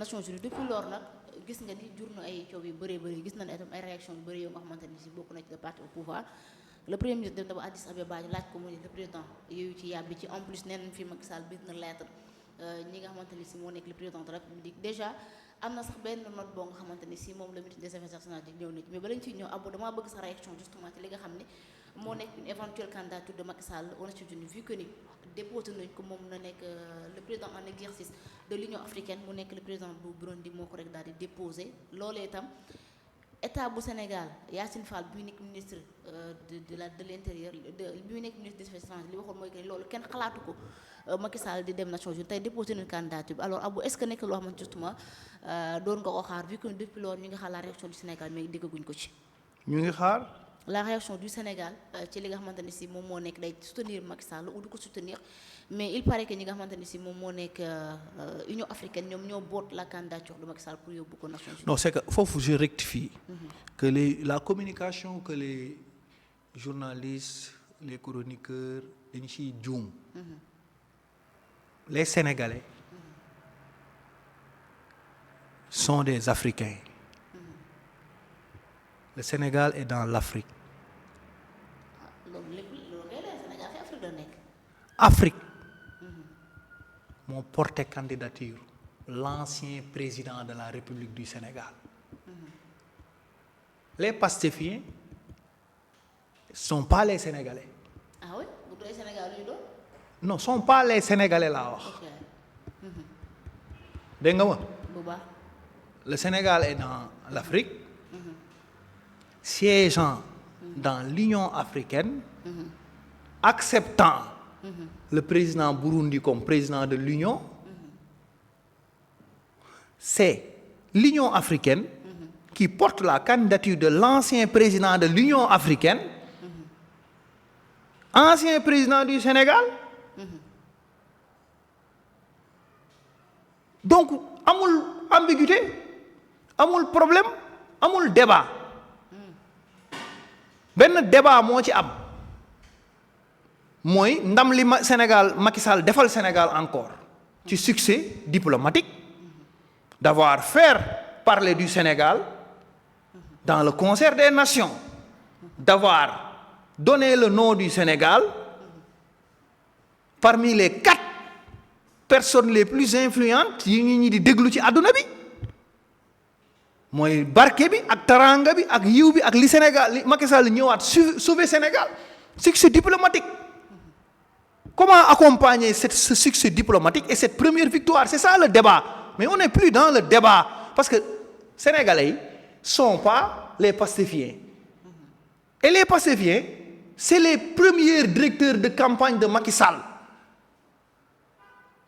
Nations Unies depuis lors nag gis nga ni jur na ay coow yu bëree bëri gis na ne itam ay réaction yu bëri yoo nga xamante ni si bokk na ci le parti au pouvoir le premier ministre dem na ba Addis Abeba laaj ko mu ne le président yooyu ci yàbbi ci en plus nee nañ fi Macky Sall bind na lettre ñi nga xamante ni si moo nekk le président de la République déjà am na sax benn note boo nga xamante ni si moom le ministre des affaires étrangères di ñëw na ci mais bala ñu ciy ñëw Abou damaa bëgg sa réaction justement ci li nga xam ne moo nekk une éventuelle candidature de Macky Sall aux Nations Unies vu que ni déposé nañ ko moom na nekk le président en exercice de l'Union africaine mu nekk le président bu Burundi moo ko rek daal di déposé loolee itam état bu Sénégal Yacine Fall bi nekk ministre de l'intérieur bi nekk ministre des affaires étrangères li waxoon mooy que loolu kenn xalaatu ko Macky Sall di dem Nations Unies tey déposé nañ candidature bi alors Abou est-ce que nekk loo xamante justement doon nga ko xaar vu que depuis loolu ñu ngi xaar la réaction du Sénégal mais déggaguñ ko ci. ñu ngi xaar. la réaction du Sénégal ci li nga xamante ni si moom moo nekk day soutenir Macky Sall ou du ko soutenir mais il paraît que ñi nga xamante ni si moom moo nekk Union africaine ñoom ñoo boot la candidature de Macky Sall pour yóbbu ko Nations Unies. Non, c'est que foofu je rectifie. Que la communication que les journalistes les chroniqueurs dañu ciy juum. Les Sénégalais sont des Africains. Le Sénégal est dans l'Afrique. Afrique moo porté candidature l'ancien président de la République du Sénégal. Les pastéfiens sont pas les Sénégalais. Ah oui? Bu doon Sénégal yu doon? Non, sont pas les Sénégalais laa wax. Dégg nga ma? Bu baax. Le Sénégal est dans l'Afrique. Siégeant dans l'Union africaine, acceptant le président Burundi comme président de l'Union, c'est l'Union africaine qui porte la candidature de l'ancien président de l'Union africaine, ancien président du Sénégal. Donc, amul ambiguïté, amul problème, amul débat. benn débat moo ci am mooy ndam li Sénégal Macky Sall defal Sénégal encore ci succès diplomatique d'avoir fait parler du Sénégal dans le concert des nations, d'avoir donné le nom du Sénégal parmi les 4 personnes les plus influentes yi ñi di déglu ci àdduna bi mooy barke bi ak taranga bi ak yiw bi ak li Sénégal li Macky Sall ñëwaat sauver Sénégal succès diplomatique. Comment accompagner ce succès diplomatique et cette première victoire? C'est ça le débat. Mais on n'est plus dans le débat parce que Sénégalais sont pas les pastéfiens. Et les pastéfiens, c'est les premiers directeurs de campagne de Macky Sall.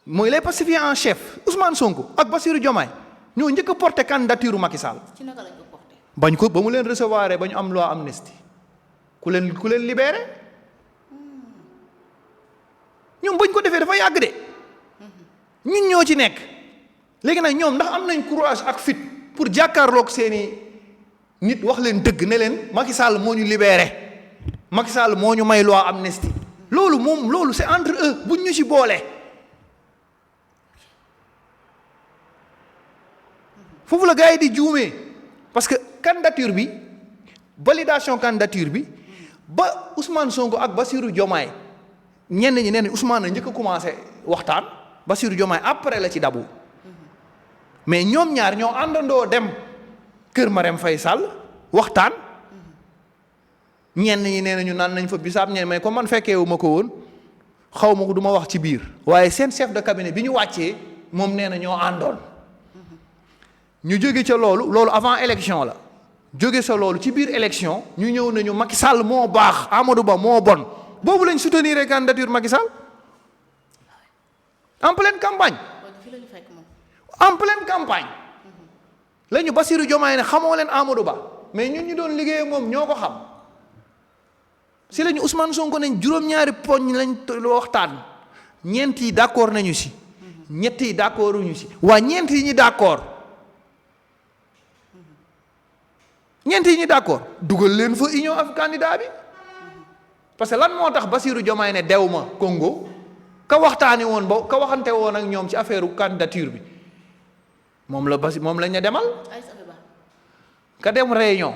Mooy les pastéfiens en chef Ousmane Sonko ak Bassirou Diomaye ñoo njëkk a porté candidature Macky Sall. Ci naka lañ ko porté. bañ ko ba mu leen recevoir ba ñu am loi amnistie ku leen libéré ñoom bañ ko defee dafa yàgg de ñun ñoo ci nekk léegi nag ñoom ndax am nañ courage ak fit pour jàkkaarloog seeni nit wax leen dëgg ne leen Macky Sall moo ñu libéré Macky Sall moo ñu may loi amnistie loolu c'est entre eux buñ ñu ci boole. foofu la gars yi di juumee parce que candidature bi validation candidature bi ba Ousmane Sonko ak Bassirou Diomaye ñenn ñi nee nañ Ousmane na njëkk a commencé waxtaan Bassirou Diomaye après la ci dabu mais ñoom ñaar ñoo àndandoo dem kër Marème Faye Sall waxtaan ñenn ñi nee nañu naan nañ fa bisaab ñenn mais comme man fekkeewu ma ko woon xaw ma ko du ma wax ci biir waaye seen chef de cabinet bi ñu wàccee moom nee na ñoo àndoon. ñu jóge ca loolu avant élection la jóge sa loolu ci biir élection ñu ñëw nañu Macky Sall moo baax Amadou Ba moo bon boobu lañ soutenir candidature Macky Sall en pleine campagne. En pleine campagne la ñu Bassirou Diomaye ne xamoo leen Amadou Ba mais ñun ñu doon liggéey moom ñoo ko xam si la ñu Ousmane Sonko nañ juróom-ñaari poñ lañ waxtaan ñeent yi d'accord nañu si ñett yi d'accorduñu si waa ñeent yi ñu d'accord. ñeent yi ñu d'accord dugal leen fa union af candidat bi parce que lan moo tax Bassirou Diomaye ne dew ma Congo ka waxtaani woon ba ka waxante woon ak ñoom ci affaire candidature bi moom lañ ne demal Addis Abeba. ka dem réunion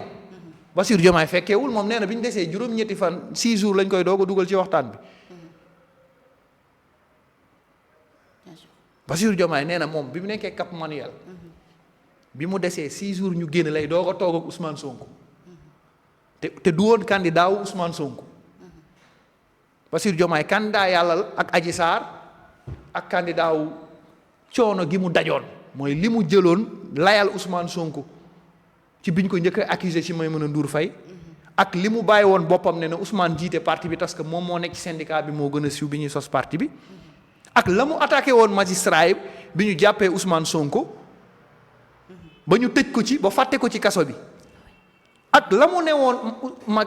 Bassirou Diomaye fekkeewul moom nee na bi ñu desee juróom-ñetti fan 6 jours lañ koy doog a dugal ci waxtaan bi Bien sûr. Bassirou Diomaye nee na moom bi mu nekkee Cap Manuel bi mu desee 6 jours ñu génn lay doog a toog ak Ousmane Sonko te du woon candidat wu Ousmane Sonko Bassirou Diomaye candidat yàlla la ak Adji Sarr ak candidat wu coono gi mu dajoon mooy li mu jëloon layal Ousmane Sonko ci biñ ko njëkk a accusé ci Maïmouna Ndour Faye ak li mu bàyyi woon boppam ne na Ousmane jiite parti bi parce que moom moo nekk ci syndicat bi moo gën a siiw bi ñuy sos parti bi ak la mu attaqué woon magistrat yi bi ñu jàppee Ousmane Sonko ba ñu tëj ko ci ba fàtte ko ci kaso bi ak la mu ne woon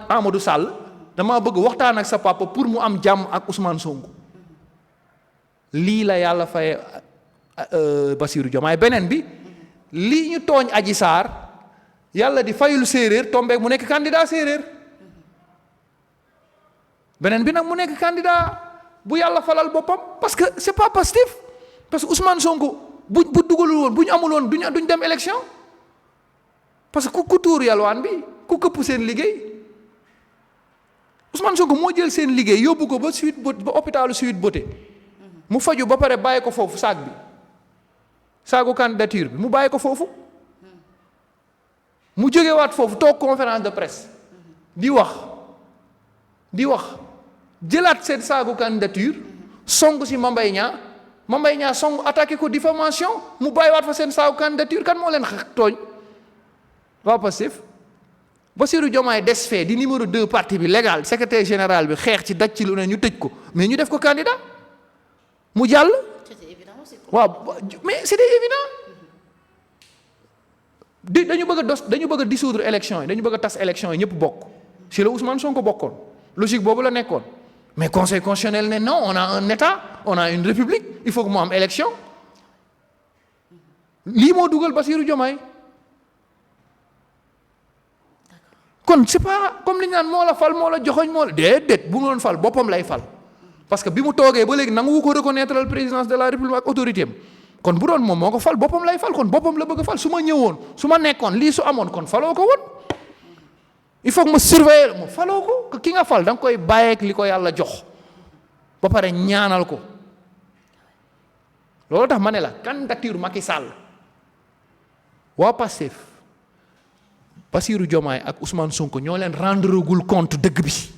Amadou Sall dama bëgg waxtaan ak sa papa pour mu am jàmm ak Ousmane Sonko lii la yàlla fay Bassirou Diomaye beneen bi lii ñu tooñ Adji Sarr yàlla di fayul séeréer tombeek mu nekk candidat séeréer beneen bi nag mu nekk candidat bu yàlla falal boppam parce que c'est pas Pastef parce que Ousmane Sonko bu dugalul woon bu ñu amul woon duñ dem élection parce que ku tuur yalwaan bi ku këpp seen liggéey Ousmane Sonko moo jël seen liggéey yóbbu ko ba hôpitalu Sweet Beauté mu faju ba pare bàyyi ko foofu saagu candidature bi mu bàyyi ko foofu mu jógewaat foofu toog conférence de presse di wax jëlaat seen saagu candidature song si Mame Mbaye Niang song attaqué ko diffamation mu bàyyiwaat fa seen saagu candidature kan moo leen tooñ waa Pastef Bassirou Diomaye des fee di numéro 2 parti bi légal secrétaire général bi xeex ci daj ci lu ne ñu tëj ko mais ñu def ko candidat mu jàll. C'était évident aussi. waaw mais c'était évident dañu bëgg a dissoudre élection yi dañu bëgg a tas élection yi ñëpp bokk si la Ousmane Sonko bokkoon logique boobu la nekkoon mais conseil constitutionnel ne non on a un état on a une république il faut que mu am élection lii moo dugal Bassirou Diomaye kon c'est pas comme li ñu naan moo la fal moo la joxoñ moo la déedéet bu mu doon fal boppam lay fal parce que bi mu toogee ba léegi nangu ko reconnaître la présidence de la république ak autorité am kon bu doon moom moo ko fal boppam lay fal kon boppam la bëgg a fal su ma ñëwoon su ma nekkoon lii su amoon kon faloo ko woon il faut que ma surveiller mu faloo ko ki nga fal da nga koy bàyyeek li ko yàlla jox ba pare ñaanal ko loolu tax ma ne la candidature Macky Sall waa Pastef Bassirou Diomaye ak Ousmane Sonko ñoo leen rendregul compte dëgg bi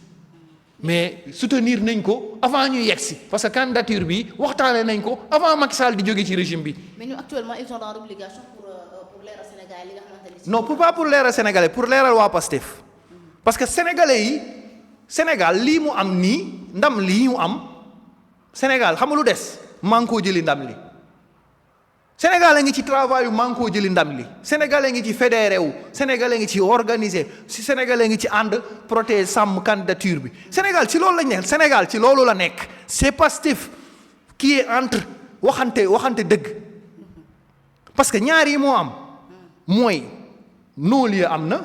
mais soutenir nañ ko avant ñu yegsi parce que candidature bi waxtaanee nañ ko avant Macky Sall di jóge ci régime bi. mais ñu actuellement ils sont dans l'obligation pour leeral Sénégal li nga xamante ni. non pas pour leeral Sénégalais pour leeral waa Pastef parce que sénégalais yi Sénégal lii mu am nii ndam lii mu am Sénégal xam nga lu des maa ngi koo jëli ndam li Sénégal a ngi ci travail yu maa ngi koo jëli ndam li Sénégal a ngi ci fédéré wu Sénégal a ngi ci organisé si Sénégal a ngi ci ànd protéger sàmm candidature bi Sénégal ci loolu lañ nekk Sénégal ci loolu la nekk c'est Pastef qui est entre waxante dëgg parce que ñaar yi moo am mooy non-lieu am na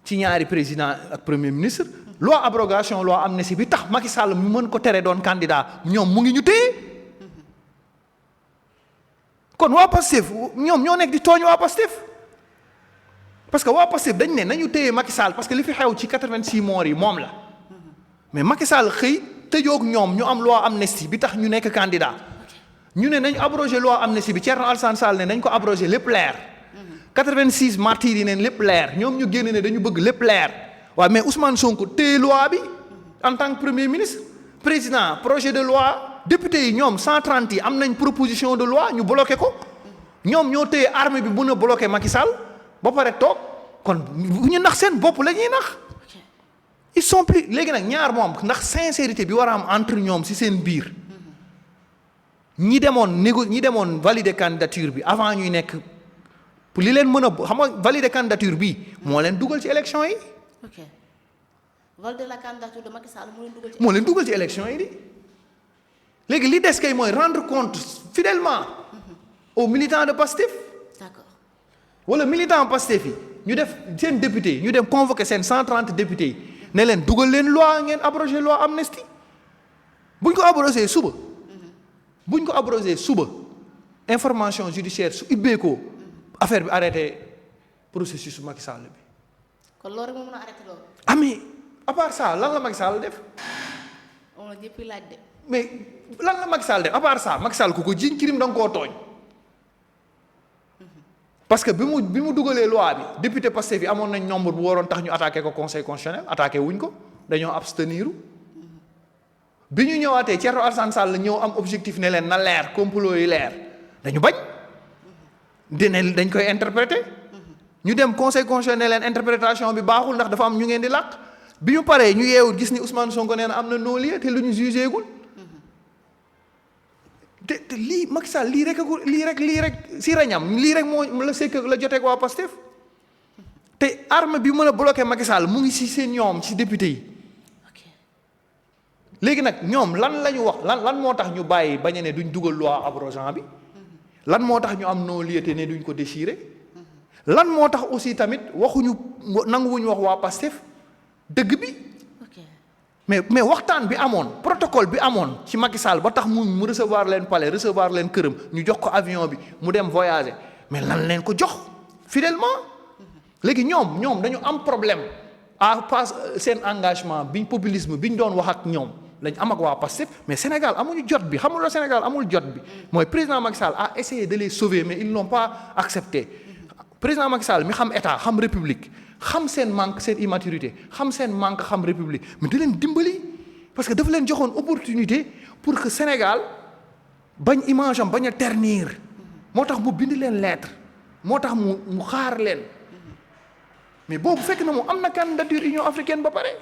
ci ñaari président ak premier ministre loi abrogation loi amnistie bi tax Macky Sall mu mën ko tere doon candidat ñoom mu ngi ñu téye kon waa Pastef ñoom ñoo nekk di tooñ waa Pastef parce que waa Pastef dañ ne nañu téye Macky Sall parce que li fi xew ci 86 morts yi moom la mais Macky Sall xëy tëjoog ñoom ñu am loi amnistie bi tax ñu nekk candidat ñu ne nañ abrogé loi amnistie bi Thierno Alassane Sall ne nañ ko abrogé lépp leer 86 martyrs yi neen lépp leer ñoom ñu génn ne dañu bëgg lépp leer waaw mais Ousmane Sonko téye loi bi en tant que premier ministre président projet de loi député yi ñoom 130 yi am nañ proposition de loi ñu bloqué ko ñoom ñoo téye armée bi mën a bloqué Macky Sall ba pare toog kon bu ñu nax seen bopp la ñuy nax ils sont plus léegi nag ñaar moom ndax sincérité bi war a am entre ñoom ci seen biir ñi demoon valider candidature bi avant ñuy nekk pour li leen mën a xam nga valider candidature bi moo leen dugal ci élection yi. ok valider la candidature de Macky Sall moo leen dugal ci élection yi di léegi li des kay mooy rendre compte fidèlement aux militants de Pastef. d'accord wala militant Pastef yi ñu def seen député yi ñu dem convoquer seen 130 députés yi ne leen dugal leen loi ngeen abrogé loi amnistie buñ ko abrogé suba information judiciaire su ubbeekoo affaire bi arrêté processus Macky Sall bi. kon loolu rek moo mën a arrêté loolu. ah mais à part ça lan la Macky Sall def. moom la ñëpp laaj de. mais lan la Macky Sall def à part ça Macky Sall ku ko jiiñ crime da nga koo tooñ. parce que bi mu dugalee loi bi député Pastef yi amoon nañ nombre bu waroon tax ñu attaqué ko conseil constitutionnel attaqué wuñ ko dañoo abstenir. bi ñu ñëwaatee Thierno Alassane Sall ñëw am objectif ne leen na leer complot yi leer dañu bañ. dañ koy interpréter. ñu dem conseil constitutionnel ne leen interprétation bi baaxul ndax dafa am ñu ngeen di làq. bi ñu paree ñu yeewul gis ni Ousmane Sonko nee na am na non-lieu te lu ñu jugé gul. te lii Macky Sall lii rek si rañam lii rek moo la sekk la joteeg waa Pastef te arme bi mën a bloqué Macky Sall mu ngi si seen ñoom si député yi. léegi nag ñoom lan la ñu wax lan moo tax ñu bàyyi bañ a ne duñ dugal loi abrogant bi. lan moo tax ñu am non-lieu te ne duñ ko déchirer. lan moo tax aussi tamit waxuñu nanguwuñu wax waa Pastef dëgg bi. mais waxtaan bi amoon protocole bi amoon ci Macky Sall ba tax mu recevoir leen palais recevoir leen këram ñu jox ko avion bi mu dem voyager mais lan leen ko jox fidèlement. léegi ñoom dañu am problème à pas seen engagement biñ populisme bi ñu doon wax ak ñoom lañ am ak waa Pastef mais Sénégal amuñu jot bi xamul la Sénégal amul jot bi mooy président Macky Sall a essayé de les sauver mais ils n'ont pas accepté. président Macky Sall mi xam état xam république xam seen manque seen immaturité xam seen manque xam république mais da leen dimbali parce que dafa leen joxoon opportunité pour que Sénégal bañ image am bañ a ternir moo tax mu bind leen lettre moo tax mu xaar leen mais boobu fekk na mu am na candidature Union africaine ba pare.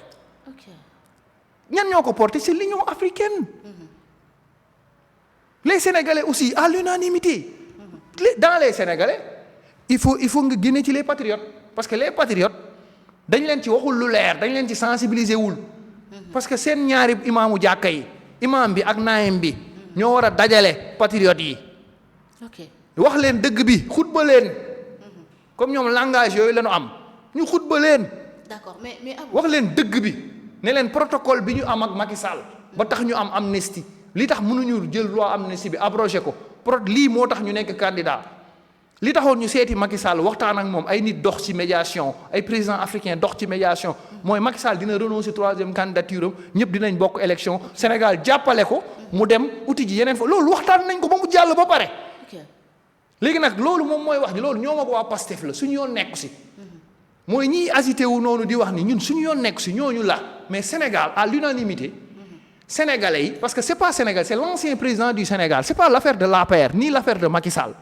ñan ñoo ko porté c'est l'Union africaine. les Sénégalais aussi à l'unanimité dans les Sénégalais. il faut nga génne ci les patriotes parce que les patriotes dañ leen ci waxul lu leer dañ leen ci sensibiliser wul parce que seen ñaari imaamu jàkka yi imaam bi ak naayim bi ñoo war a dajale patriotes yi. wax leen dëgg bi xutba leen comme ñoom langage yooyu la ñu am ñu xutba leen. d'accord mais wax leen dëgg bi ne leen protocole bi ñu am ak Macky Sall ba tax ñu am amnistie li tax mënuñu jël loi amnistie bi abrogé ko lii moo tax ñu nekk candidat. li taxoon ñu seeti Macky Sall waxtaan ak moom ay nit dox ci médiation ay président africain dox ci médiation mooy Macky Sall dina renoncer troisième candidature am ñëpp dinañ bokk élection Sénégal jàppale ko mu dem uti ji yeneen fa loolu waxtaan nañ ko ba mu jàll ba pare. léegi nag loolu moom mooy wax ji loolu ñoom ak waa Pastef la suñu yoon nekku si. mooy ñiy agité wu noonu di wax ni ñun suñu yoon nekku si ñooñu la mais Sénégal à l'unanimité sénégalais yi parce que c'est pas Sénégal c'est l'ancien président du Sénégal c'est pas l'affaire de l'APR ni l'affaire de Macky Sall.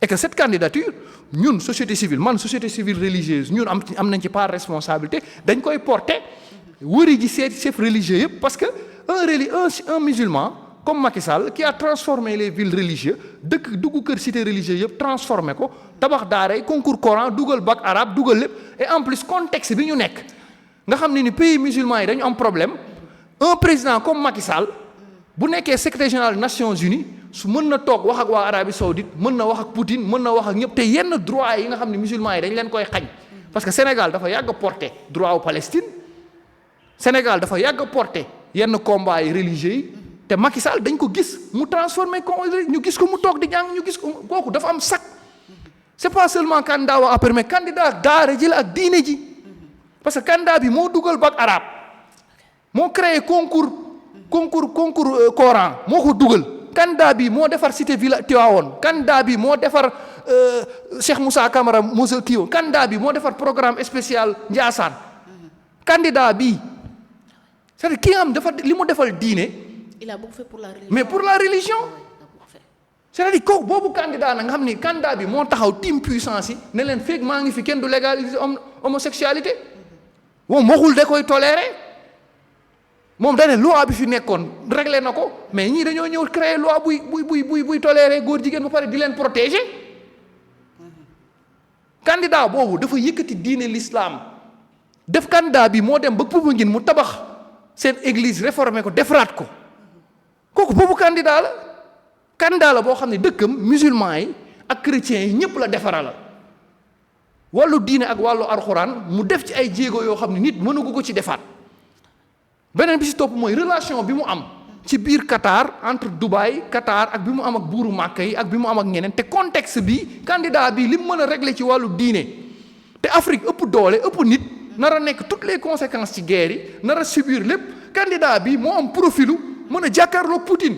et que cette candidature ñun société civile société civile religieuse ñun am nañ ci part responsabilité dañ koy porter wëri ji seeti chef religieux yëpp parce que un musulman comme Macky Sall qui a transformé les villes religieuses dugg kër cité religieux yëpp transformé ko tabax daaray concours Coran dugal bac arabe dugal lépp et en plus contexte bi ñu nekk nga xam ne ni pays musulmans yi dañu am problème un président comme Macky Sall bu nekkee secrétaire général des Nations Unies su mën na toog wax ak waa Arabie Saoudite mën na wax ak Poutine mën na wax ak ñëpp te yenn droit yi nga xam ne musulmans yi dañ leen koy xañ parce que Sénégal dafa yàgg a porté droit wu Palestine Sénégal dafa yàgg a porté yenn combat yi religieux yi te Macky Sall dañ ko gis mu transformé ko ñu gis ko mu toog di jàng ñu gis ko kooku dafa am sac c'est pas seulement candidat waa APR mais candidat daara ji la ak diine ji parce que candidat bi moo dugal bac arabe moo créé concours Coran moo ko dugal. candidat bi moo defar cité villa Tivaouane candidat bi moo defar Cheikh Moussa Camara Moussa Kiyo candidat bi moo defar programme spécial Ndiassane candidat bi c'est-à-dire ki nga xam dafa li mu defal diine. il a beaucoup fait pour la religion. mais pour la religion. c'est-à-dire kooku boobu candidat nag nga xam ni candidat bi moo taxaw team puissance yi ne leen fekk maa ngi fi kenn du légaliser homosexualité moom waxul da koy tolérer. moom da ne loi bi fi nekkoon réglé na ko mais ñii dañoo ñëw créer loi buy tolérer góor jigéen ba pare di leen protéger. candidat boobu dafa yëkkati diine l'islam def candidat bi moo dem ba Popenguine mu tabax seen église réformer ko defaraat ko kooku boobu candidat la boo xam ne dëkkam musulman yi ak chrétiens yi ñëpp la defaral wàllu diine ak wàllu alxuraan mu def ci ay jéego yoo xam ne nit mënu ko ci defaat. beneen bi ci topp mooy relation bi mu am ci biir Qatar entre Dubaï Qatar ak bi mu am ak buuru Màkka yi ak bi mu am ak ñeneen te contexte bi candidat bi li mu mën a régler ci wàllu diine te Afrique ëpp doole ëpp nit nar a nekk toutes les conséquences ci guerre yi nar a subir lépp candidat bi moo am profilu mën a jàkkaarloog Poutine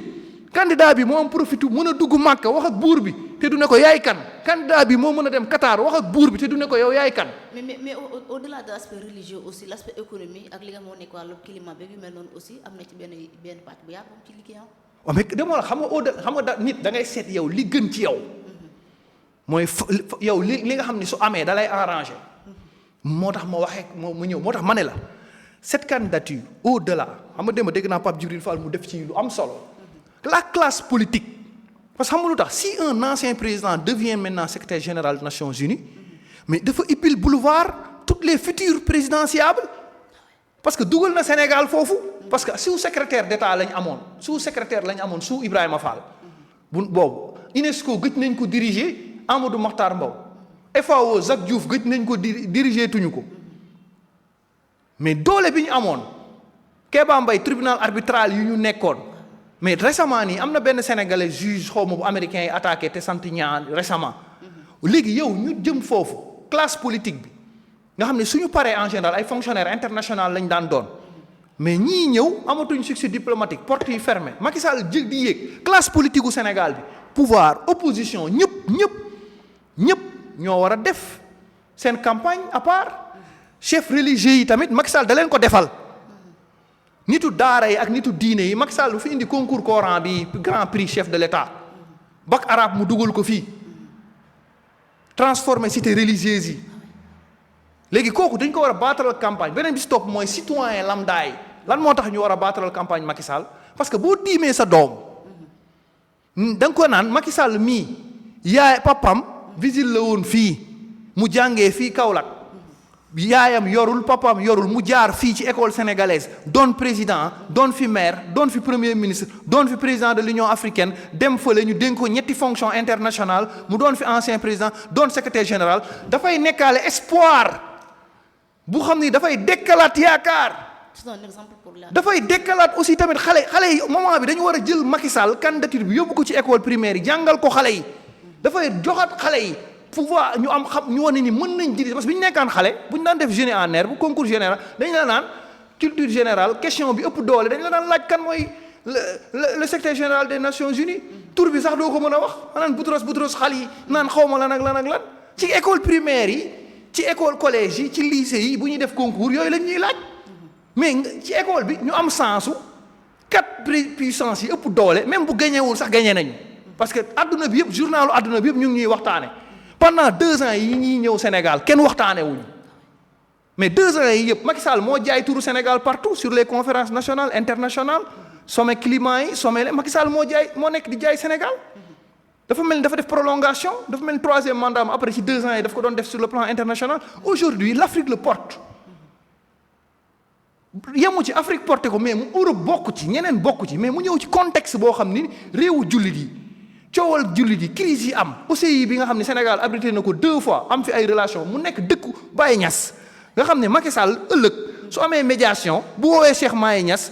candidat bi moo am profitu mën a dugg Màkka wax ak buur bi te du ne ko yaay kan candidat bi moo mën a dem Qatar wax ak buur bi te du ne ko yow yaay kan. mais au-delà de l'aspect religieux aussi l'aspect économique ak li nga moo nekk wàllu climat bi yu mel noonu aussi am na ci benn partie bu yaatu ci liggéeyam. waaw mais dama la xam nga nit da ngay seet yow li gën ci yow mooy yow li nga xam ni su amee da lay arrangé moo tax ma waxee ma ñëw moo tax ma ne la cette candidature au-delà xam nga dégg naa Pape Djibril Fall mu def ci lu am solo la classe politique. parce que xam nga lu tax si un ancien président devient maintenant secrétaire général des Nations Unies mais dafa ibbil boulevard toutes les futures présidentiables parce que dugal na Sénégal foofu parce que sous secrétaire d'État lañ amoon sous Ibrahima Fall boobu UNESCO gëj nañ ko diriger Amadou Mahtar Mbow FAO Jacques Diouf gëj nañ ko diriger tuñu ko mais doole bi ñu amoon Kéba Mbaye tribunal arbitral yu ñu nekkoon mais récemment nii am na benn sénégalais juge xaw ma bu américain yi attaqué te sant ñaan récemment léegi yow ñu jëm foofu classe politique bi nga xam ne suñu paree en général ay fonctionnaires internationaux lañ daan doon mais ñii ñëw amatuñ succès diplomatique porte yi fermé Macky Sall jël di yéeg classe politique gu Sénégal bi pouvoir opposition ñëpp ñoo war a def seen campagne à part chef religieux yi tamit Macky Sall da leen ko defal. nitu daara yi ak nitu diine yi Macky Sall fi indi concours Coran bi grand prix chef de l'État bac arabe mu dugal ko fii transformer cité religieuse yi léegi kooku dañ ko war a baataral campagne beneen bi si topp mooy citoyen lambda yi lan moo tax ñu war a baataral campagne Macky Sall parce que boo diimee sa doom da nga ko naan Macky Sall mii yaay papam visite la woon fii mu jàngee fii Kaolack yaayam yorul papaam yorul mu jaar fii ci école sénégalaise doon président doon fi maire doon fi premier ministre doon fi président de l'Union africaine dem fële ñu dénk ko ñetti fonction internationale mu doon fi ancien président doon secrétaire général dafay nekkaale espoir bu xam ni dafay dekkalaat yaakaar. c'est un exemple pour la. dafay dekkalaat aussi tamit xale yi moment bi dañu war a jël Macky Sall candidature bi yóbbu ko ci école primaire yi jàngal ko xale yi dafay joxaat xale yi. pouvoir ñu am xam ñu wane ni mën nañ diriger parce que bi ñu nekkaan xale bu ñu daan def génie en herbe bu concours général dañ la naan culture générale question bi ëpp doole dañ la daan laaj kan mooy le secrétaire général des Nations Unies tur bi sax doo ko mën a wax naan Boutros xale yi naan xaw ma lan ak lan ci école primaire yi ci école collège yi ci lycée yi bu ñuy def concours yooyu lañ ñuy laaj mais ci école bi ñu am sensu 4 puissances yi ëpp doole même bu gañewul sax gañe nañu parce que adduna bi yëpp journalu adduna bi yëpp ñu ngi ñuy waxtaane pendant 2 ans yi ñuy ñëw Sénégal kenn waxtaane wuñu mais 2 ans yi yëpp Macky Sall moo jaay turu Sénégal partout sur les conférences nationales internationales sommet climat yi sommet Macky Sall moo nekk di jaay Sénégal dafa mel ni dafa def prolongation dafa mel ni 3e mandat am après ci 2 ans yi daf ko doon def sur le plan international aujourd'hui l'Afrique le porte yemu ci Afrique porté ko mais mu Europe bokk ci ñeneen bokk ci mais mu ñëw ci contexte boo xam ni réewu jullit yi coowal jullit yi crise yi am OCI bi nga xam ne Sénégal abrité na ko 2 fois am fi ay relation mu nekk dëkku Baye Niass nga xam ne Macky Sall ëllëg su amee médiation bu woowee Cheikh Maye Niass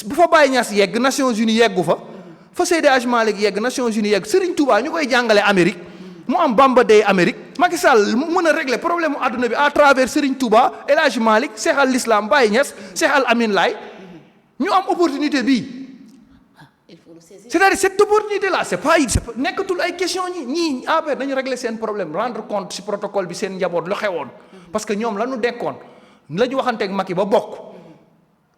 bu fa Baye Niass yegg Nations Unies yeggu fa Seydi Hadji Malick yegg Nations Unies yegg Serigne Touba ñu koy jàngale Amérique mu am Bamba Day Amérique Macky Sall mu mën a régler problème mu àdduna bi à travers Serigne Touba El Hadji Malick Cheikh Al Islam Baye Niass Cheikh Al Amin Laye ñu am opportunité bii. c'est-à-dire cette opportunité là c'est pas nekkatul ay question ñii APR dañu régler seen problème rendre compte ci protocole bi seen njaboot lu xewoon parce que ñoom la ñu dekkoon la ñu waxanteeg Macky ba bokk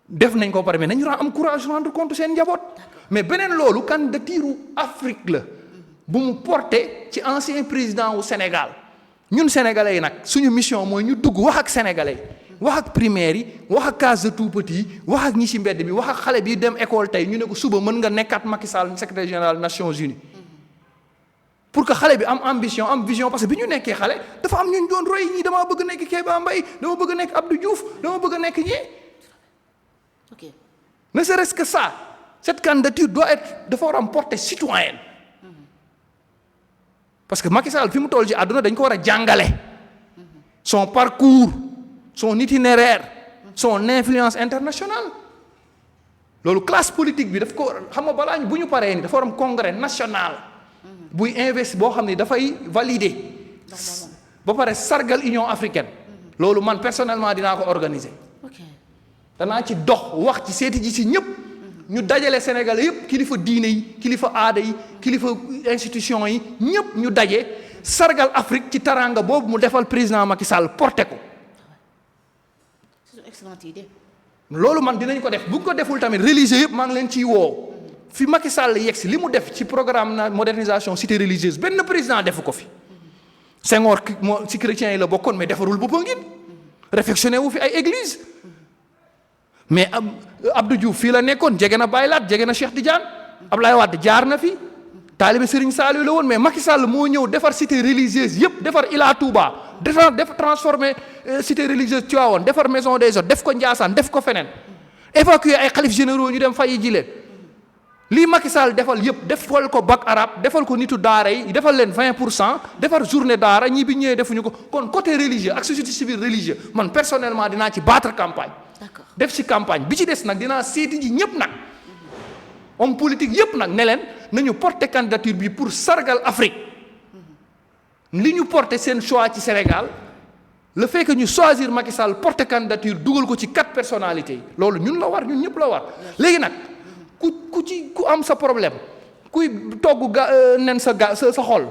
def nañ ko pare mais nañu am courage rendre compte seen njaboot mais beneen loolu candidature Afrique la bu mu porté ci ancien président wu Sénégal ñun sénégalais yi nag suñu mission mooy ñu dugg wax ak sénégalais wax ak primaire yi wax ak case de tout petit yi wax ak ñi ci mbedd bi wax ak xale bi dem école tey ñu ne ko suba mën nga nekkaat Macky Sall secrétaire général Nations Unies pour que xale bi am ambition am vision parce que bi ñu nekkee xale dafa am ñu doon roy ñii damaa bëgg nekk Kéba Mbaye dama bëgg nekk Abdou Diouf dama bëgg nekk ñii. ok ne serait-ce que ça cette candidature dafa war a am portée citoyenne parce que Macky Sall fi mu toll ci àdduna dañ ko war a jàngale son parcours son itinéraire son influence internationale loolu classe politique bi daf ko xam nga balaa bu ñu paree ni dafa war am congrès national buy investi boo xam ne dafay valider ba pare sargal Union africaine loolu man personnellement dinaa ko organiser danaa ci dox wax ci seeti ji si ñëpp ñu dajale Sénégal yëpp kilifa diine yi kilifa aada yi kilifa institution yi ñëpp ñu daje sargal Afrique ci taranga boobu mu defal président Macky Sall porté ko c'est une excellente idée. loolu man dinañ ko def bu ko deful tamit religieux yëpp maa ngi leen ciy woo fi Macky Sall yegg si li mu def ci programme na modernisation cité religieuse benn président defu ko fi Senghor moo ci chrétiens yi la bokkoon mais defarul boppam ngir réfectionné wu fi ay église mais Abdou Diouf fii la nekkoon jege na Baye Laat jege na Cheikh Tidiane Ablaye Wade jaar na fi taalibe Serigne Saliou la woon mais Macky Sall moo ñëw defar cité religieuse yëpp defar Ila Touba def transformé cité religieuse Tivaouane defar maison des hôtes def ko Ndiassane def ko feneen évacuer ay xalif généraux ñu dem fayi ji leen lii Macky Sall defal yëpp defal ko bac arabe defal ko nitu daara yi defal leen 20% defar journée daara ñii bi ñëwee defuñu ko kon côté religieux ak société civile religieux man personnellement dinaa ci battre campagne. D'accord. def ci campagne bi ci des nag dinaa seeti ji ñëpp nag homme politique yëpp nag ne leen nañu porter candidature bi pour sargal Afrique li ñu porter seen choix ci Sénégal le fait que ñu choisir Macky Sall porter candidature dugal ko ci 4 personnalités yi loolu ñun la war ñun ñëpp la war léegi nag ku am sa problème kuy togg nen sa xol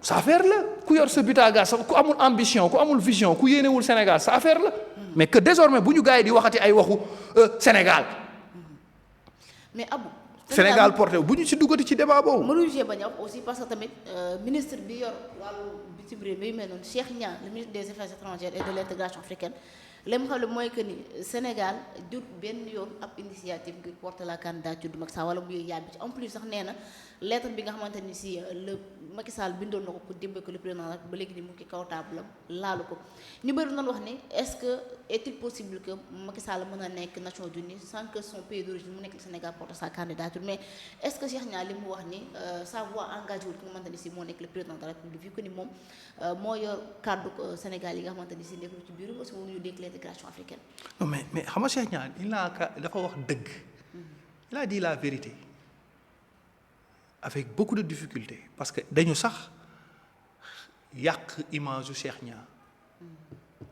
sa affaire la ku yor sa buta gaz ku amul ambition ku amul vision ku yéenewul Sénégal sa affaire la mais que désormais bu ñu gars yi di waxati ay waxu Sénégal mais Abou. Sénégal porté bu ñu ci duggati ci débat boobu. mënuñu cee bañ a wax aussi parce que tamit ministre bi yor wàllu bitim réew mi yu mel noonu Cheikh Niang le ministre des affaires étrangères et de l'intégration africaine li mu xam ne mooy que ni Sénégal jur benn yoon ab initiative ngir porter la candidature du Macky Sall wala mu yàbbi ci en plus sax nee na lettre bi nga xamante ni si le Macky Sall bindoon na ko pour dimbali ko le président ba léegi ni mu ngi kaw table am laalu ko ñu bëri doon wax ni est-ce que est-il possible que Macky Sall mën a nekk Nations Unies sans que son pays d'origine mu nekk le Sénégal porte sa candidature mais est-ce que Cheikh Niang li mu wax ni sa voix engagée wul ki nga xamante ni si moo nekk le président de la République vu que ni moom moo yor kàddu Sénégal yi nga xamante ni si nekkul ci biir aussi mënuñu dégg l'intégration africaine. non mais xam nga Cheikh Niang dafa wax dëgg. Il a dit la vérité avec beaucoup de difficultés parce que dañu sax yàq image u Cheikh Niang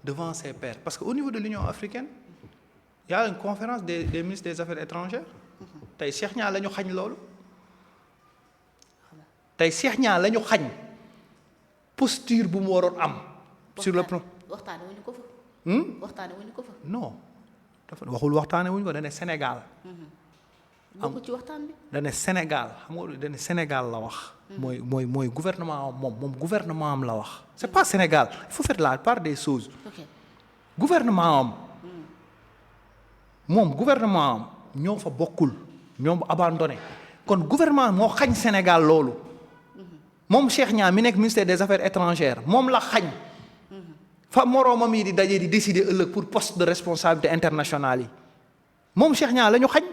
devant ses pairs parce que au niveau de l'Union africaine il y a une conférence des ministres des affaires étrangères tey Cheikh Niang la ñu xañ loolu tey Cheikh Niang la ñu xañ posture bu mu waroon am. sur le plan waxtaane wuñu ko fa. waxtaane wuñu ko fa. non dafa waxul waxtaane wuñu ko da ne Sénégal. bokk ci waxtaan bi. da ne Sénégal xam nga da ne Sénégal la wax. mooy gouvernement am moom gouvernement am la wax. c'est pas Sénégal il faut faire la part des choses. ok gouvernement am. moom gouvernement am ñoo fa bokkul ñoom abandonné kon gouvernement moo xañ Sénégal loolu. moom Cheikh Niang mi nekk ministère des affaires étrangères moom la xañ. fa moroomam yi di daje di décider ëllëg pour poste de responsabilité internationale yi moom Cheikh Niang la ñu xañ.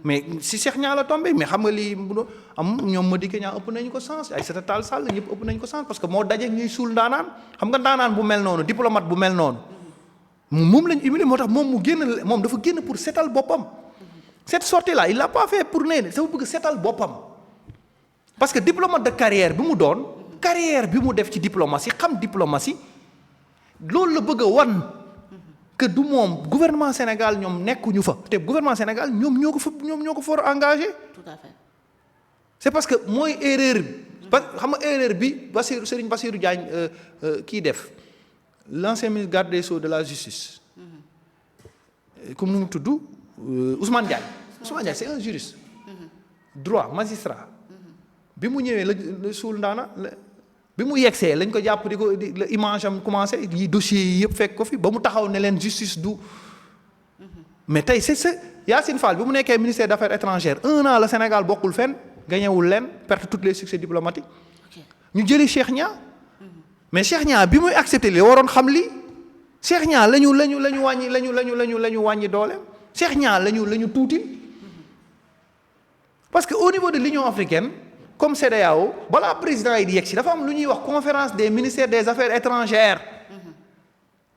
mais si Cheikh Niang la tombé mais xam nga lii am ñoom Madické Niang ëpp nañu ko sens Aïssata Tall Sall ñëpp ëpp nañu ko sens parce que moo daje ñuy suul ndaanaan xam nga ndaanaan bu mel noonu diplomate bu mel noonu moom lañu humilié moo tax moom mu génn moom dafa génn pour setal boppam. cette sortie là il l'a pas fait pour ne dafa bëgg setal boppam parce que diplomate de carrière bi mu doon carrière bi mu def ci diplomatie xam diplomatie loolu la bëgg a wan. que du moom gouvernement Sénégal ñoom nekkuñu fa te gouvernement Sénégal ñoom ñoo ko for engagé. tout à fait. c'est parce que mooy erreur bi parce que xam nga erreur bi Serigne Bassirou Diagne kii def l'ancien ministre garde des Sceaux de la justice. comme nu mu tudd Ousmane Diagne. Ousmane Diagne c'est un juriste. droit magistrat. bi mu ñëwee la suul ndaana bi mu yegsee lañ ko jàpp di ko image am commencé yi dossiers yi yëpp fekk ko fi ba mu taxaw ne leen justice du. mais tey c'est Yacine Fall bi mu nekkee ministère des affaires étrangères 1 an la Sénégal bokkul fenn gañewul leen perte tous les succès diplomatiques. ñu jëli Cheikh Niang. mais Cheikh Niang bi muy accepté li waroon xam lii Cheikh Niang la ñu wàññi doole Cheikh Niang la ñu tuuti. parce que au niveau de l'Union africaine. comme CEDEAO balaa président yi di yegg si dafa am lu ñuy wax conférence des ministères des affaires étrangères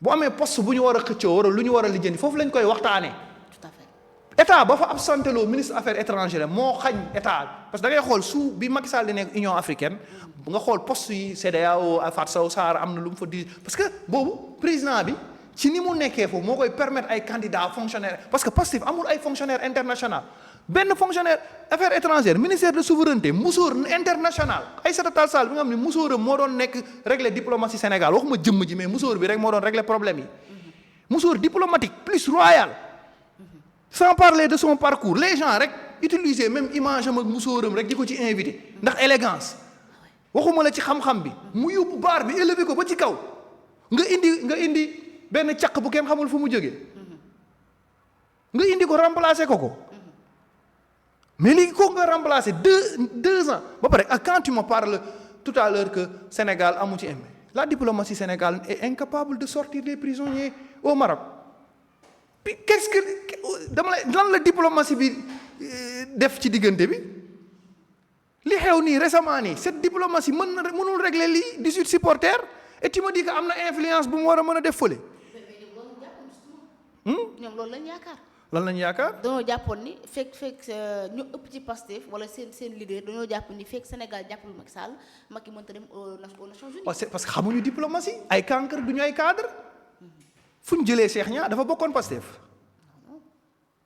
bu amee poste bu ñu war a xëccoo wala lu ñu war a lijjanti foofu lañ koy waxtaanee. tout à fait. état ba fa absenté loo ministre affaires étrangères moo xañ état parce que da ngay xool su bi Macky Sall di nekk Union africaine nga xool poste yi CEDEAO Fatou Sow Sarr am na lu mu fa di parce que boobu président bi ci ni mu nekkee foofu moo koy permettre ay candidats fonctionnaires parce que Pastef amul ay fonctionnaires international benn fonctionnaire affaires étrangères ministère de souveraineté musóor international Aïssata Tall Sall bi nga xam ne musóoram moo doon nekk régler diplomatie Sénégal waxuma jëmm ji mais musóor bi rek moo doon régler problème yi musóor diplomatique plus royal sans parler de son parcours les gens rek utiliser même image am ak musóoram rek di ko ci invité ndax élégance waxuma la ci xam-xam bi mu yóbbu baar bi élevé ko ba ci kaw nga indi benn caq bu kenn xamul fu mu jógee nga indi ko remplacer ko mais léegi kooku nga remplacer deux ans ba pare ak quand tu me parles tout à l'heure que Sénégal amu ci la diplomatie sénégalaise est incapable de sortir des prisonniers au Maroc puis qu'est-ce que dama lay lan la diplomatie bi def ci diggante bi li xew nii récemment nii cette diplomatie mënul régler lii 18 supporters et tu me dis que am na influence bu mu war a mën a def fële. ñoom loolu lañ yaakaar. lan lañ yaakaar. dañoo jàppoon ni fekk ñu ëpp ci Pastef wala seen leader dañoo jàpp ni fekk Sénégal jàppul Macky Sall Macky mënta dem aux Nations Unies. parce que xamuñu diplomatie ay cancre du ñu ay cadre fu ñu jëlee Cheikh Niang dafa bokkoon Pastef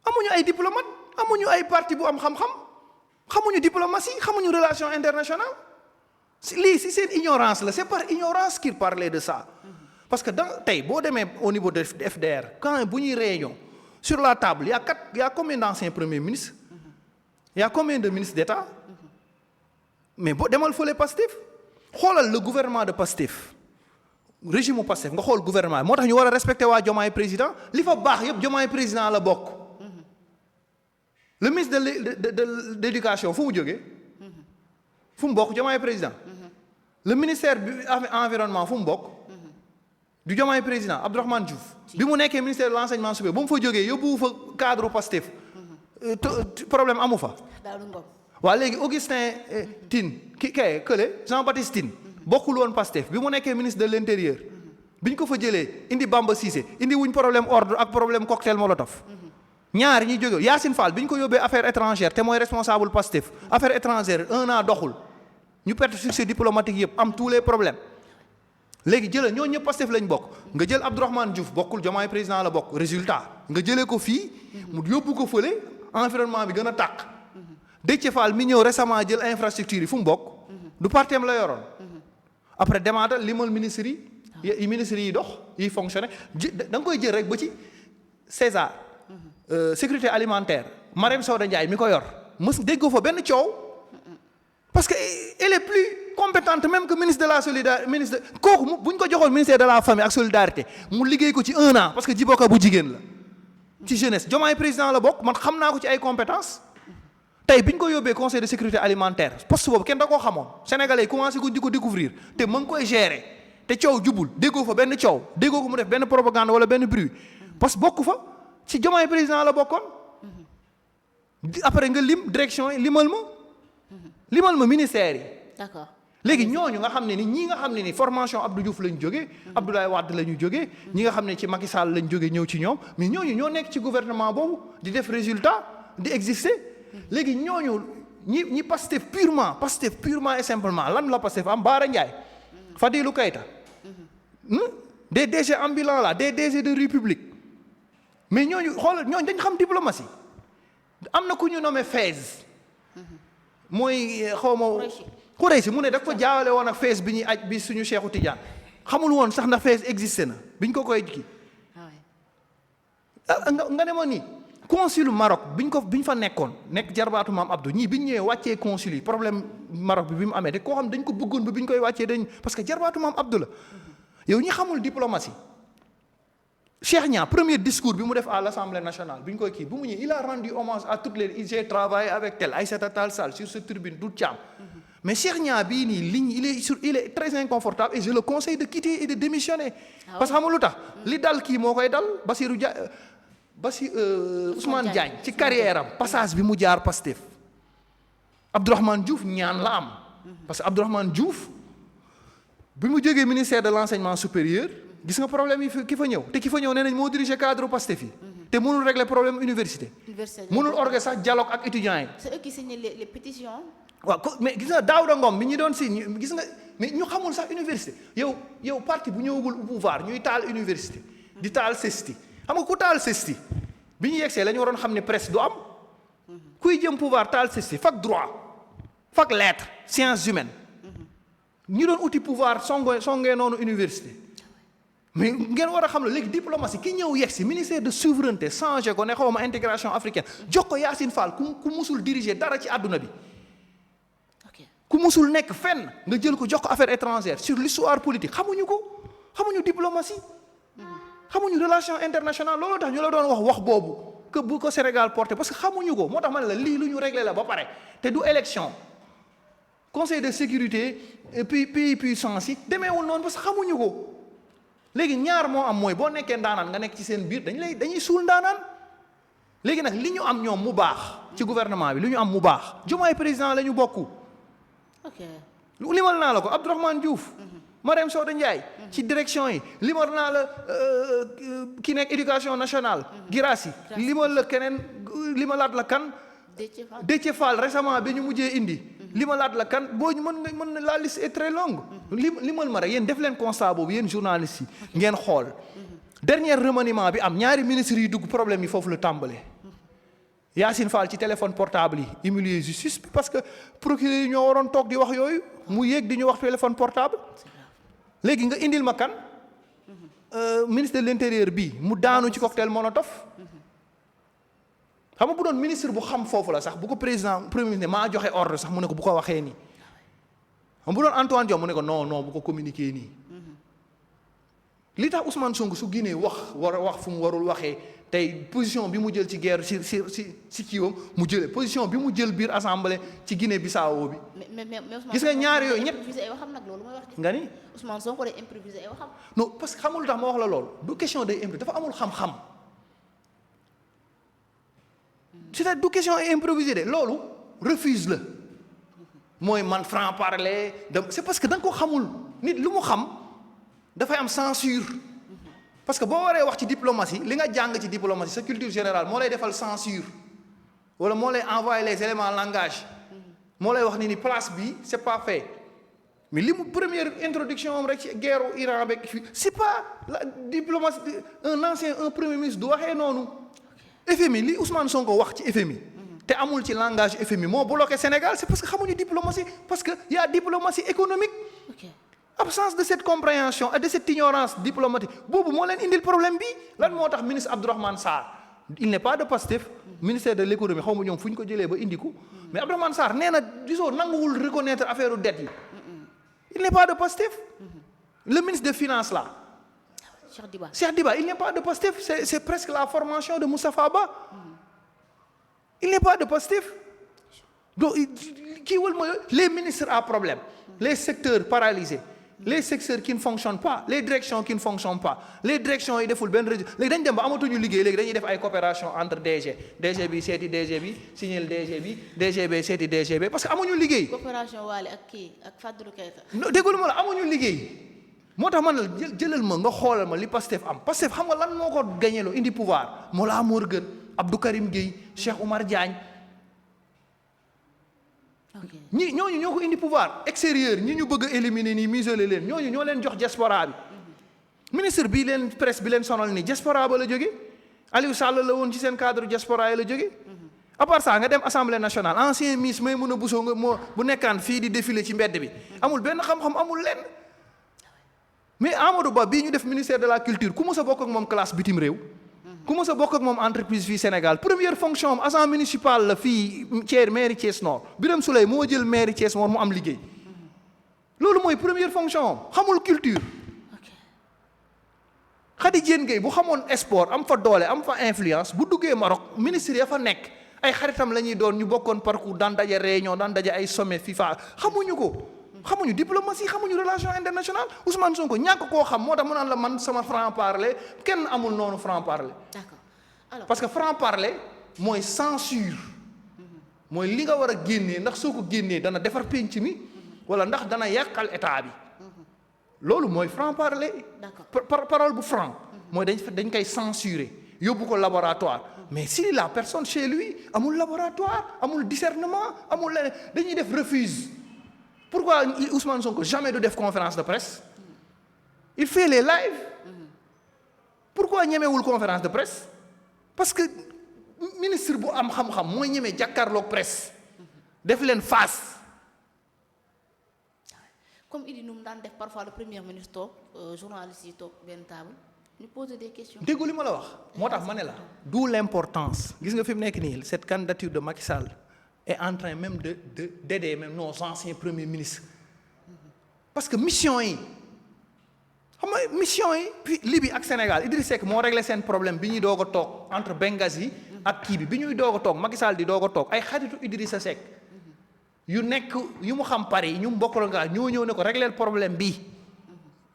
amuñu ay diplomate amuñu ay parti bu am xam-xam xamuñu diplomatie xamuñu relation internationale lii si seen ignorance la c'est par ignorance qu'il parlait de ça parce que tey boo demee au niveau de FDR quand bu ñuy réunion sur la table il y a combien d'anciens premiers ministres il y a combien de ministres d'État mais boo demal fële Pastef xoolal le gouvernement de Pastef régime mu Pastef nga xool gouvernement moo tax ñu war a respecter waa Diomaye président li fa baax yëpp Diomaye président la bokk le ministre de l'éducation fu mu jógee fu mu bokk Diomaye président le ministère bi environnement fu mu bokk du Diomaye président Abdourahmane Diouf bi mu nekkee ministère de l'enseignement supérieur ba mu fa jógee yóbbu fa cadre Pastef problème amu fa waaw léegi Augustin Tine kële Jean-Baptiste Tine bokkul woon Pastef bi mu nekkee ministre de l'intérieur bi ñu ko fa jëlee indi Bamba Cissé indi wuñ problème ordre ak problème cocktail molotov ñaar ñi jóge Yacine Fall bi ñu ko yóbbee affaires étrangères te mooy responsable Pastef affaires étrangères 1 an doxul ñu perte succès diplomatique yëpp am tous les problèmes léegi jëlee ñoo ñëpp Pastef lañ bokk nga jël Abdourahmane Diouf bokkul Diomaye président la bokk résultat nga jëlee ko fii mu yóbbu ko fële environnement bi gën a tàq Déthié Fall mi ñëw récemment jël infrastructure yi fu mu bokk du partem la yoroon après demaata limal ministres yi dox yi fonctionné da nga koy jël rek ba ci César sécurité alimentaire Marème Soda Ndiaye mi ko yor déggoo fa benn coow parce que elle est plus compétente même que ministre de la solidarité kooku bu ñu ko joxoon ministère de la famille ak solidarité mu liggéey ko ci 1 an parce que jiboka bu jigéen la ci jeunesse Diomaye président la bokk man xam naa ko ci ay compétences tey bi ñu ko yóbbee conseil de sécurité alimentaire poste boobu kenn da koo xamoon sénégalais yi commencé ko di ko découvrir te mu ngi koy gérer te coow jubul déggoo fa benn coow déggoo ko mu def benn propagande wala benn bruit parce que bokk fa ci Diomaye président la bokkoon après nga lim direction yi limal ma ministère yi. D'accord. léegi ñooñu nga xam ne ni ñi nga xam ne ni formation Abdou Diouf lañ jógee Abdoulaye Wade la ñu jógee ñi nga xam ne ci Macky Sall lañ jógee ñëw ci ñoom mais ñooñu ñoo nekk ci gouvernement boobu di def résultat di exister léegi ñooñu ñi Pastef purement et simplement lan la Pastef am Bara Ndiaye Fadilou Keïta des DG ambulants là des DG de République mais ñooñu xoolal ñooñu dañ xam diplomatie am na ku ñu nommé Fès mooy xaw ma Khoureychi mu ne daf ko jaawale woon ak Fès bi ñuy aj bi suñu Cheikhu Tidiane xamul woon sax ndax Fès existé na biñ ko koy kii nga ne ma nii consul Maroc biñ fa nekk jarbaatu maam Abdou ñii biñ ñëwee wàccee consul yi problème Maroc bi mu amee te koo xam dañ ko bëggoon ba biñ koy wàccee dañ parce que jarbaatu maam Abdou la yow ñi xamul diplomatie Cheikh Niang premier discours bi mu def à l'Assemblée nationale bi ñu koy kii bu mu ñëwee il a rendu hommage à toutes les j'ai travaillé avec tel Aïssata Tall Sall sur cette tribune du Thiam mais Cheikh Niang bii nii ligne il est très inconfortable et je le conseille de quitter et de démissionner parce que xam nga lu tax li dal kii moo koy dal Ousmane Diagne ci carrière am passage bi mu jaar Pastef Abdourahmane Diouf ñaan la am parce que Abdourahmane Diouf bi mu jógee ministère de l'enseignement supérieur gis nga problème yi ki fa ñëw te ki fa ñëw nee nañ moo diriger cadre Pastef yi te mënul régler problème université. mënul organiser sax dialogue ak étudiants yi. c'est eux qui signent les pétitions. waaw mais gis nga Daouda Ngom bi ñu doon si gis nga mais ñu xamul sax université yow parti bu ñëwagul au pouvoir ñuy taal université. di taal CESTI xam nga ku taal CESTI bi ñu yegsee la ñu waroon xam ne presse du am. kuy jëm pouvoir taal CESTI fac droit fac lettres sciences humaines. ñi doon uti pouvoir songee noonu université. mais ngeen war a xam ne léegi diplomatie ki ñëw yegsi ministère de souveraineté changé ko ne xaw ma intégration africaine jox ko Yacine Fall ku musul diriger dara ci àdduna bi. ku musul nekk fenn nga jël ko jox ko affaires étrangères sur l'histoire politique xamuñu ko xamuñu diplomatie. xamuñu relation internationale loolu tax ñu la doon wax boobu que bu ko Sénégal porté parce que xamuñu ko moo tax ma ne la lii lu ñu réglé la ba pare te du élection conseil de sécurité et puis pays puissance yi demeewul noonu parce que xamuñu ko léegi ñaar moo am mooy boo nekkee ndaanaan nga nekk ci seen biir dañuy suul ndaanaan léegi nag li ñu am ñoom mu baax ci gouvernement bi li ñu am mu baax Diomaye président la ñu bokk. ok limal naa la ko Abdourahmane Diouf. Marème Soda Ndiaye ci direction yi limal naa la ki nekk éducation nationale. Girassi limal la keneen limalaat la kan. Déthié Fall récemment bi ñu mujjee indi. limalaat la kan boo mën na la liste est très longue. limal ma rek yéen def leen constat boobu yéen journalistes yi ngeen xool. dernier remaniement bi am ñaari ministres yi dugg problème yi foofu la tàmbalee. Yacine Fall ci téléphone portable yi humilier justice parce que procureur yi ñoo waroon toog di wax yooyu mu yéeg di ñu wax téléphone portable. léegi nga indil ma kan ministre de l'intérieur bi mu daanu ci cocktail Molotov xam nga bu doon ministre bu xam foofu la sax bu ko président premier ministre maa joxe ordre sax mu ne ko bu ko waxee nii xam bu doon Antoine Diome mu ne ko non bu ko communiquer nii li tax Ousmane Sonko su Guinée war a wax fu mu warul waxee tey position bi mu jël ci guerre si kiiwam mu jëlee position bi mu jël biir assemblée ci Guinée Bissau bi. mais gis nga ñaari yooyu ñett improviser ay waxam nag loolu mooy wax ji. nga ni Ousmane Sonko day improviser ay waxam. non parce que xamul tax ma wax la loolu du question day improviser dafa amul xam-xam. c'est-à-dire du question ay improviser de loolu refuse la mooy man franc parler c'est parce que da nga ko xamul nit lu mu xam dafay am censure. parce que boo waree wax ci diplomatie li nga jàng ci diplomatie sa culture générale moo lay defal censure wala moo lay envoyer les éléments langage moo lay wax ni place bi c'est pas fait mais li mu première introduction am rek ci guerre Iran beeg fii c'est pas la diplomatie un premier ministre du waxee noonu. FMI li Ousmane Sonko wax ci FMI te amul ci langage FMI moo bloqué Sénégal c'est parce que xamuñu diplomatie parce que y a diplomatie économique. absence de cette compréhension et de cette ignorance diplomatique boobu moo leen indil problème bi lan moo tax ministre Abdourahmane Sarr il n'est pas de Pastef ministère de l'économie xaw ma ñoom fu ñu ko jëlee ba indi ko mais Abdourahmane Sarr nee na gisoo nanguwul reconnaître affaire dette yi il n'est pas de Pastef le ministre des finances là Cheikh Diba il n'est pas de Pastef c'est presque la formation de Moustapha Ba il n'est pas de Pastef donc kii wal mooy les ministres à problème les secteurs paralysés les secteurs qui ne fonctionnent pas les directions qui ne fonctionnent pas les directions yi deful benn léegi dañ dem ba amatuñu liggéey léegi dañuy def ay coopération entre DG bi seeti DG bi signal DG bi DG bi seeti DG bi parce que amuñu liggéey. coopération waale ak kii ak Fadilou Keita. déggul ma la amuñu liggéey moo tax man la jëlal ma nga xoolal ma li Pastef am Pastef xam nga lan moo ko gañeloo indi pouvoir Mollah Morgun Abdou Karim Gueye Cheikh Oumar Diagne. ñooñu ñoo ko indi pouvoir extérieur ñi ñu bëgg a éliminer nii museler leen ñooñu ñoo leen jox diaspora bi ministre bii leen presse bi leen sonal nii diaspora ba la jóge Aliou Sall la woon ci seen cadre diaspora yi la jóge à part ça nga dem assemblée nationale ancien ministre may mën a busoo nga moo bu nekkaan fii di défilé ci mbedd bi amul benn xam-xam amul lenn mais Amadou Ba bii ñu def ministère de la culture ku mës a bokk ak moom classe bitim réew ku mës a bokk ak moom entreprise fii Sénégal première fonction am agent municipal la fii mairie Thiès Nord Birame Souleye moo jël mairie Thiès Nord mu am liggéey loolu mooy première fonction am xamul culture. Khady Diène Gaye bu xamoon sport am fa doole am fa influence bu duggee Maroc ministre ya fa nekk ay xaritam la ñuy doon ñu bokkoon parcours daan daje réunion daan daje ay sommet FIFA xamuñu ko. xamuñu diplomatie xamuñu relation internationale Ousmane Sonko ñàkk koo xam moo tax mu naan la man sama franc parler kenn amul noonu franc parler. D'accord. Alors, parce que franc parler mooy censure mooy li nga war a génnee ndax soo ko génnee dana defar penc mi wala ndax dana yàqal état bi loolu mooy franc parler. D'accord. parole bu franc mooy dañ koy censurer yóbbu ko laboratoire mais si la personne chez lui amul laboratoire amul discernement amul leneen dañuy def refuse pourquoi Ousmane Sonko jamais du def conférence de presse il fait les lives pourquoi ñemewul conférence de presse parce que ministre bu am xam-xam mooy ñeme jàkkaarloog presse def leen face. comme Idi nu mu daan def parfois le premier ministre toog journaliste yi toog benn table ñu poser des questions. déggu li ma la wax moo tax ma ne la d'où l'importance gis nga fi mu nekk nii cette candidature de Macky Sall est en train même d'aider même nos anciens premiers ministres parce que mission yi xam nga mission yi puis Libye ak Sénégal Idriss Seck moo réglé seen problème bi ñuy doog a toog entre Benghazi ak kii bi ñuy doog a toog Macky Sall di doog a toog ay xaritu Idrissa Seck yu nekk yu mu xam Paris ñu bokkal nga ñoo ñëw ne ko régler problème bi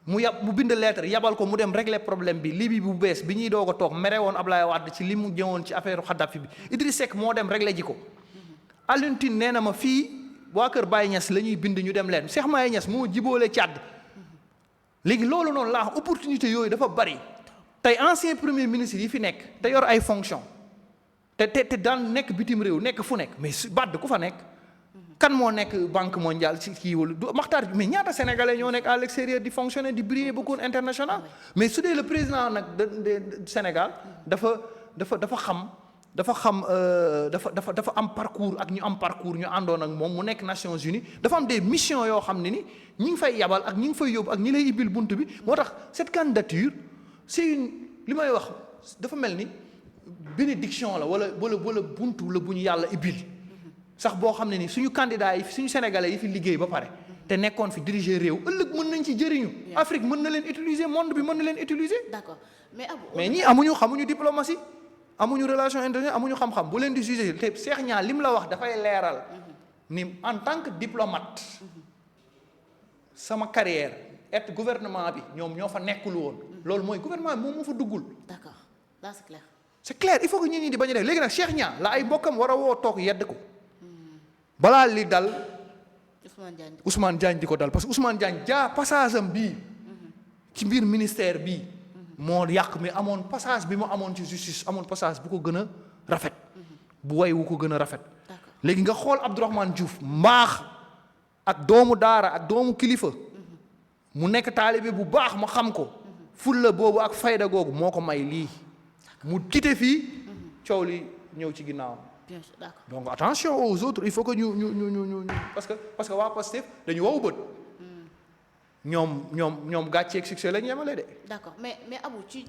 mu bind lettre yabal ko mu dem régler problème bi Libye bu bees bi ñuy doog a toog mere woon Ablaye Wade ci li mu jëwoon ci affaire Kadhafi bi Idriss Seck moo dem régler ji ko Alioune Tine nee na ma fii waa kër Baye Niass la ñuy bind ñu dem leen Cheikh Maye Niass moo jiboole Tchad léegi loolu noonu laa opportunité yooyu dafa bari tey ancien premier ministre yi fi nekk te yor ay fonction te daan nekk bitim réew nekk fu nekk mais badd ku fa nekk kan moo nekk banque mondiale ci kii wala du Maxtaar mais ñaata sénégalais ñoo nekk à l'extérieur di fonctionner di briller beaucoup international mais su dee le président nag de Sénégal dafa am parcours ak ñu am parcours ñu àndoon ak moom mu nekk Nations Unies dafa am des missions yoo xam ne ni ñi ngi fay yabal ak ñi ngi fay yóbbu ak ñi lay ibbil bunt bi moo tax cette candidature c'est une li may wax dafa mel ni bénédiction la wala buntu la bu ñu yàlla ibbil sax boo xam ne ni suñu candidats yi suñu sénégalais yi fi liggéey ba pare te nekkoon fi diriger réew ëllëg mën nañ ci jëriñu Afrique mën na leen utiliser monde bi mën na leen utiliser. D'accord mais ñii xamuñu diplomatie amuñu relation internationale amuñu xam-xam bu leen di juger te Cheikh Niang li mu la wax dafay leeral ni en tant que diplomate sama carrière et gouvernement bi ñoom ñoo fa nekkul woon loolu mooy gouvernement bi moom moo fa duggul. D'accord là c'est clair. c'est clair il faut que ñi di bañ a def léegi nag Cheikh Niang la ay mbokkam war a woo toog yedd ko balaa li dal Ousmane Diagne di ko dal parce que Ousmane Diagne passage am bii ci mbir ministère bii moo yàq mais amoon passage bi mu amoon ci justice amoon passage bu ko gën a rafet bu way wu ko gën a rafet léegi nga xool Abdourahmane Diouf mbaax ak doomu daara ak doomu kilifa mu nekk taalibe bu baax ma xam ko fulla boobu ak fayda googu moo ko may lii mu quitté fii coow li ñëw ci ginnaawam. Bien sûr, d'accord. Donc attention aux autres il faut que ñu parce que waa Pastef dañu wow bët ñoom gàcceeg succès lañu yemale de. D'accord mais Abou ci